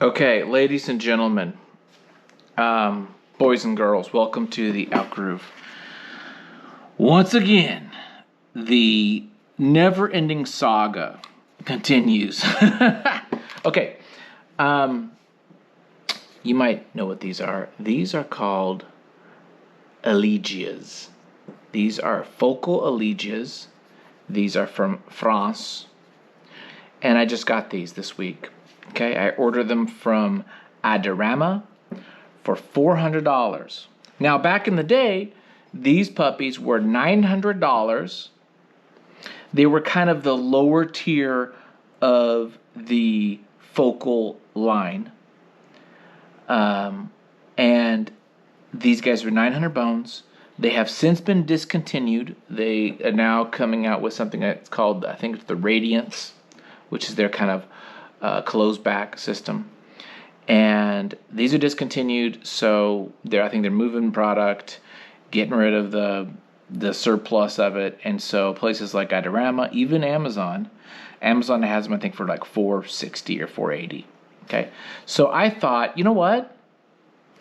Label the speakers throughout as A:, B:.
A: Okay, ladies and gentlemen, boys and girls, welcome to the Outgroove. Once again, the never-ending saga continues. Okay, you might know what these are. These are called Elegias. These are focal Elegias. These are from France. And I just got these this week. Okay, I ordered them from Adorama for $400. Now, back in the day, these puppies were $900. They were kind of the lower tier of the focal line. And these guys were 900 bones. They have since been discontinued. They are now coming out with something that's called, I think it's the Radiance, which is their kind of closed back system. And these are discontinued, so I think they're moving product, getting rid of the surplus of it. And so places like Adorama, even Amazon has them, I think, for like $460 or $480. Okay, so I thought, you know what,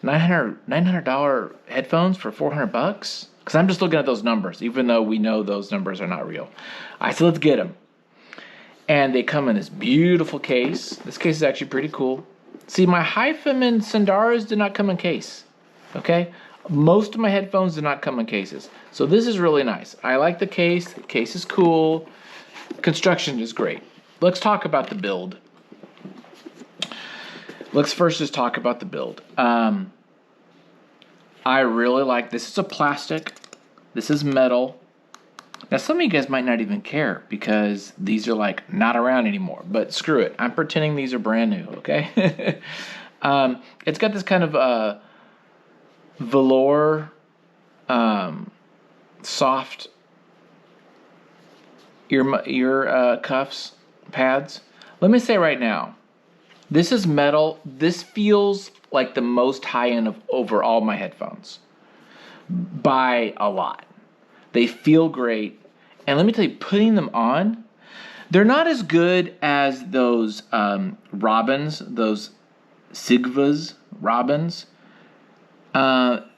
A: $900 headphones for $400? Because I'm just looking at those numbers, even though we know those numbers are not real. I said, let's get them. And they come in this beautiful case. This case is actually pretty cool. See, my Headphone and Sundaras did not come in case. Okay? Most of my headphones did not come in cases. So this is really nice. I like the case. The case is cool. Construction is great. Let's talk about the build. Let's first just talk about the build. I really like this. It's a plastic. This is metal. Now, some of you guys might not even care because these are like not around anymore, but screw it. I'm pretending these are brand new, okay? It's got this kind of velour, soft ear cuffs, pads. Let me say right now, this is metal. This feels like the most high-end of over all my headphones by a lot. They feel great. And let me tell you, putting them on, they're not as good as those Robins, those Sigvas Robins. But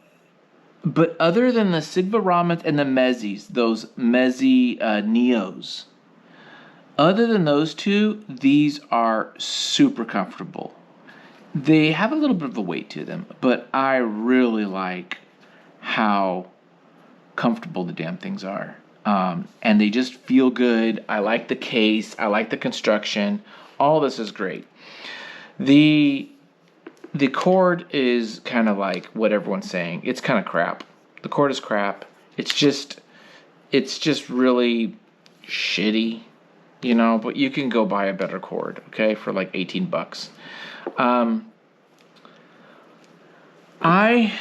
A: other than the Sigva Robins and the Mezzis, those Mezzi Neos, other than those two, these are super comfortable. They have a little bit of a weight to them, but I really like how comfortable the damn things are. And they just feel good. I like the case. I like the construction. All this is great. The cord is kind of like what everyone's saying. It's kind of crap. The cord is crap. It's just really shitty, you know, but you can go buy a better cord, okay, for like $18. I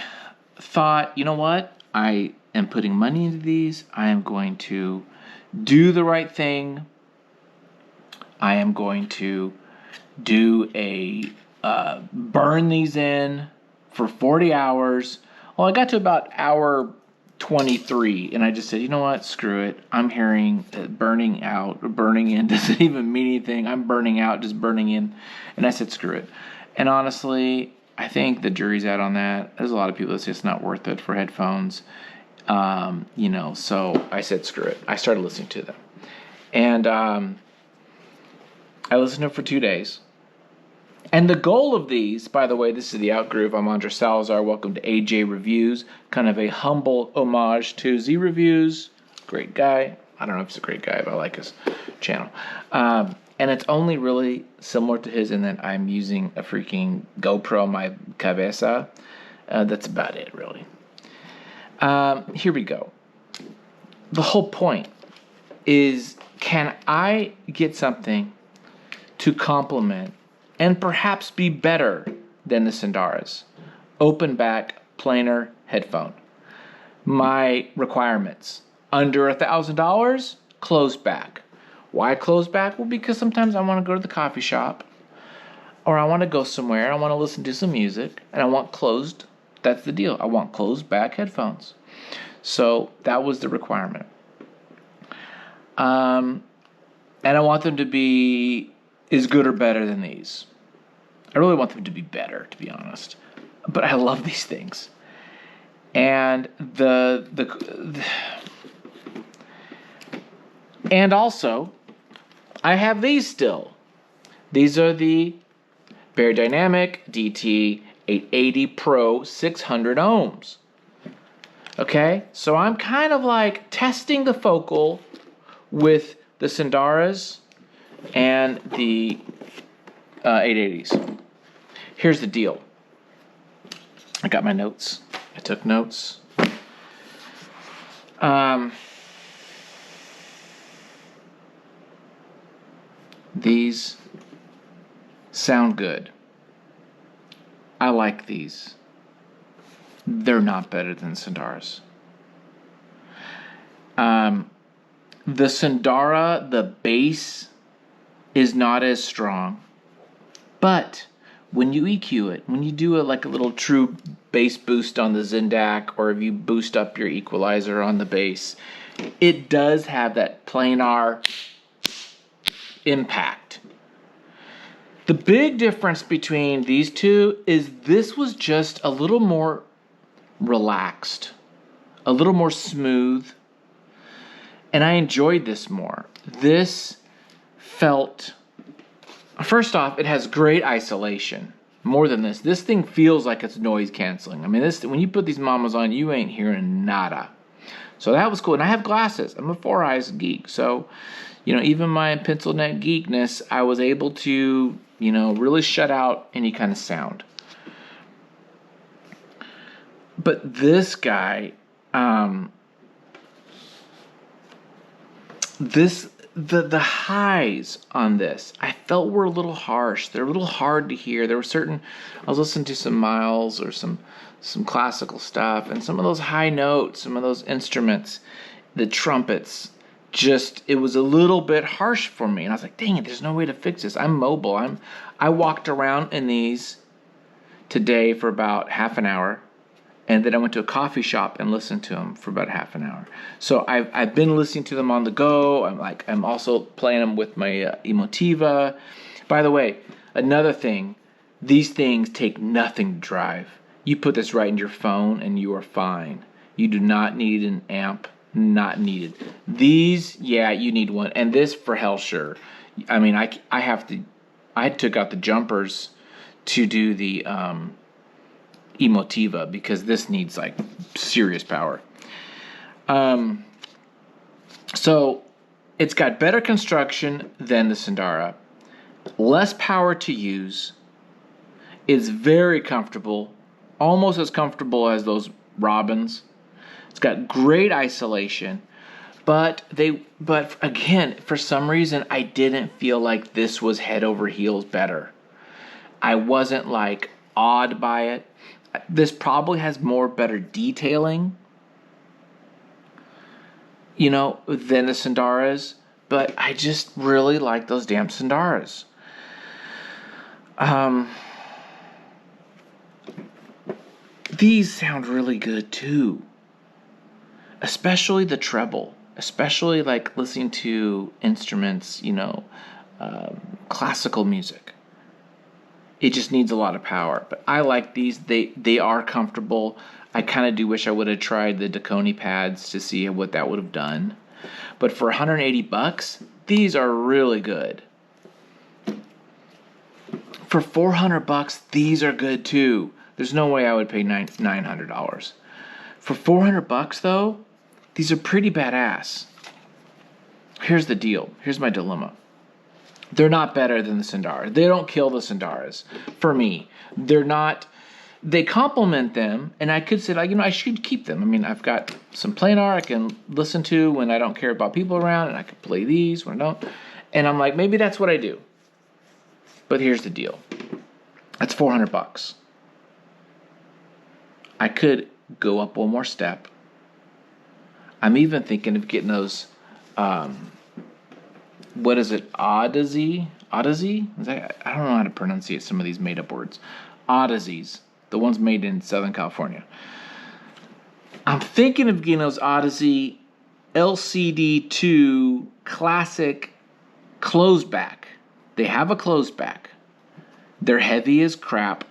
A: thought, you know what? I am putting money into these. I am going to do the right thing. I am going to do burn these in for 40 hours. Well, I got to about hour 23, and I just said, you know what? Screw it. I'm hearing burning out, or burning in doesn't even mean anything. I'm burning out, just burning in. And I said, screw it. And honestly, I think the jury's out on that. There's a lot of people that say it's not worth it for headphones. So I said, screw it. I started listening to them. And I listened to them for 2 days. And the goal of these, by the way, this is the Outgroove. I'm Andre Salazar. Welcome to AJ Reviews. Kind of a humble homage to Z Reviews. Great guy. I don't know if he's a great guy, but I like his channel. And it's only really similar to his in that I'm using a freaking GoPro on my cabeza. That's about it, really. Here we go. The whole point is, can I get something to complement and perhaps be better than the Sundaras? Open back, planar headphone. My requirements: under $1,000, closed back. Why closed back? Well, because sometimes I want to go to the coffee shop, or I want to go somewhere, I want to listen to some music, and I want closed. That's the deal. I want closed back headphones. So that was the requirement. And I want them to be as good or better than these. I really want them to be better, to be honest. But I love these things. And and also, I have these still. These are the Beyerdynamic DT 880 Pro 600 ohms. Okay, so I'm kind of like testing the focal with the Sindaras and the 880s. Here's the deal. I got my notes. I took notes. These sound good. I like these. They're not better than Sindaras. The Sindara, the bass is not as strong, but when you EQ it, when you do like a little true bass boost on the Zindac, or if you boost up your equalizer on the bass, it does have that planar impact. The big difference between these two is this was just a little more relaxed, a little more smooth, and I enjoyed this more. This felt, first off, it has great isolation. More than this thing feels like it's noise canceling. I mean, this, when you put these mamas on, you ain't hearing nada. So that was cool. And I have glasses. I'm a 4-eyes geek. So, even my pencil neck geekness, I was able to, really shut out any kind of sound. But this guy, the highs on this, I felt were a little harsh. They're a little hard to hear. There were certain, I was listening to some Miles or some classical stuff, and some of those high notes, some of those instruments, the trumpets, it was a little bit harsh for me. And I was like, dang it, there's no way to fix this. I'm mobile. I walked around in these today for about half an hour. And then I went to a coffee shop and listened to them for about half an hour. So I've been listening to them on the go. I'm also playing them with my Emotiva. By the way, another thing, these things take nothing to drive. You put this right in your phone and you are fine. You do not need an amp. Not needed. These, yeah, you need one. And this, for hell sure. I mean, I took out the jumpers to do the Emotiva, because this needs like serious power. So it's got better construction than the Sindara, less power to use. It's very comfortable, almost as comfortable as those Robins. It's got great isolation, but again, for some reason, I didn't feel like this was head over heels better. I wasn't like awed by it. This probably has better detailing, than the Sindaras, but I just really like those damn Sindaras. These sound really good too, especially the treble, especially like listening to instruments, classical music. It just needs a lot of power. But I like these. They are comfortable. I kind of do wish I would have tried the Dakoni pads to see what that would have done. But for $180, these are really good. For $400, these are good too. There's no way I would pay $900. For $400 though, these are pretty badass. Here's the deal. Here's my dilemma. They're not better than the Sindara. They don't kill the Sindaras. For me, they're not. They complement them, and I could say, I should keep them. I mean, I've got some planar I can listen to when I don't care about people around, and I can play these when I don't. And I'm like, maybe that's what I do. But here's the deal. That's $400. I could go up one more step. I'm even thinking of getting those. What is it? Odyssey? I don't know how to pronounce some of these made-up words. Odysseys. The ones made in Southern California. I'm thinking of getting those Odyssey LCD2 classic closed back. They have a closed back. They're heavy as crap,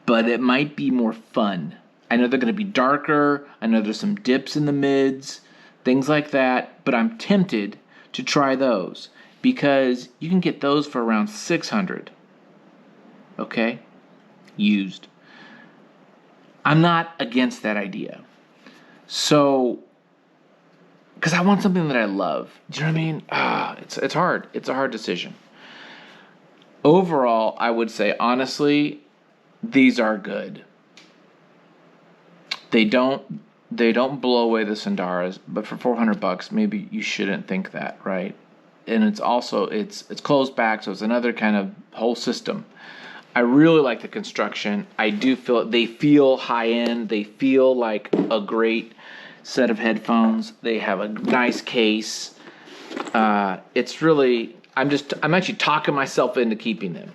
A: but it might be more fun. I know they're going to be darker. I know there's some dips in the mids, things like that, but I'm tempted to try those because you can get those for around $600. Okay? Used. I'm not against that idea. So, because I want something that I love. Do you know what I mean? It's hard. It's a hard decision. Overall, I would say, honestly, these are good. They don't blow away the Sundaras, but for $400, maybe you shouldn't think that, right? And it's also it's closed back, so it's another kind of whole system. I really like the construction. I do feel they feel high end. They feel like a great set of headphones. They have a nice case. It's really I'm actually talking myself into keeping them.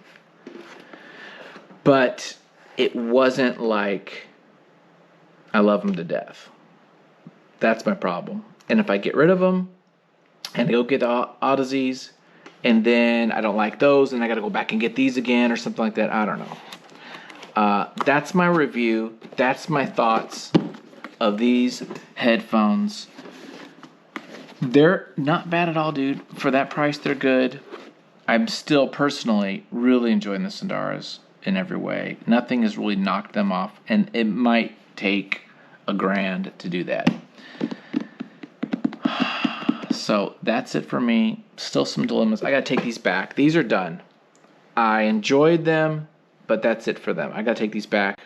A: But it wasn't like I love them to death. That's my problem. And if I get rid of them and go get the Odysseys, and then I don't like those, and I got to go back and get these again or something like that, I don't know. That's my review. That's my thoughts of these headphones. They're not bad at all, dude. For that price, they're good. I'm still personally really enjoying the Sundaras in every way. Nothing has really knocked them off, and it might take $1,000 to do that. So that's it for me. Still some dilemmas. I gotta take these back. These are done. I enjoyed them, but that's it for them. I gotta take these back,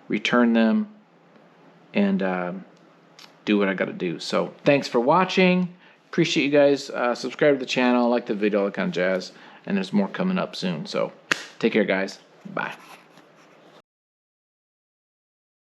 A: return them, and do what I gotta do. So thanks for watching. Appreciate you guys. Subscribe to the channel, like the video, all that kind of jazz. And there's more coming up soon. So take care, guys. Bye.